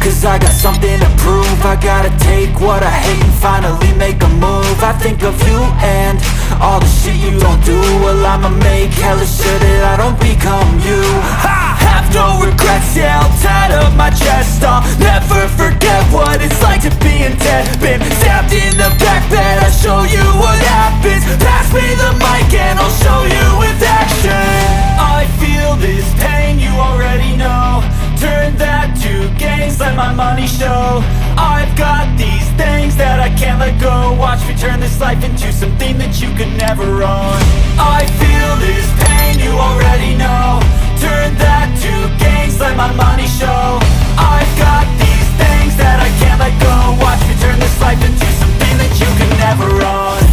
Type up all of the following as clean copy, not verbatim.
cause I got something to prove. I gotta take what I hate and finally make a move. I think of you and all the shit you don't do. Well, I'ma make hella sure that I don't become you. I have no regrets, yeah, I'll tie up my chest. I'll never forget what it's like to be in debt. Been stabbed in the back bed, I'll show you what happens. Pass me the mic and I'll show you with action. I feel this pain, you already know. Turn that to gains, let my money show. I've got these things that I can't let go. Watch me turn this life into something that you could never own. I feel this pain, you already know. Turn that to gains, let my money show. I've got these things that I can't let go. Watch me turn this life into something that you could never own.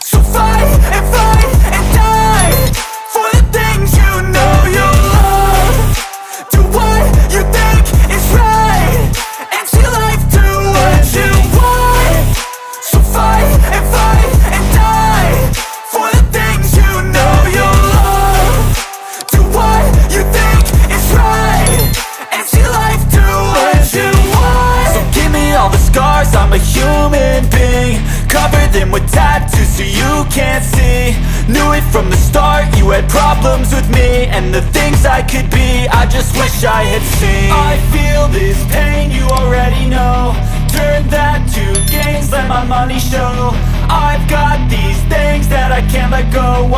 So fight and die for the things you know you love. Do what you think is right and see life do what you want. So fight and die for the things you know you love. Do what you think is right and see life do what you want. So give me all the scars, I'm a human being. Cover them with tattoos so you can't see. Knew it from the start, you had problems with me and the things I could be, I just wish I had seen. I feel this pain, you already know. Turn that to gains, let my money show. I've got these things that I can't let go.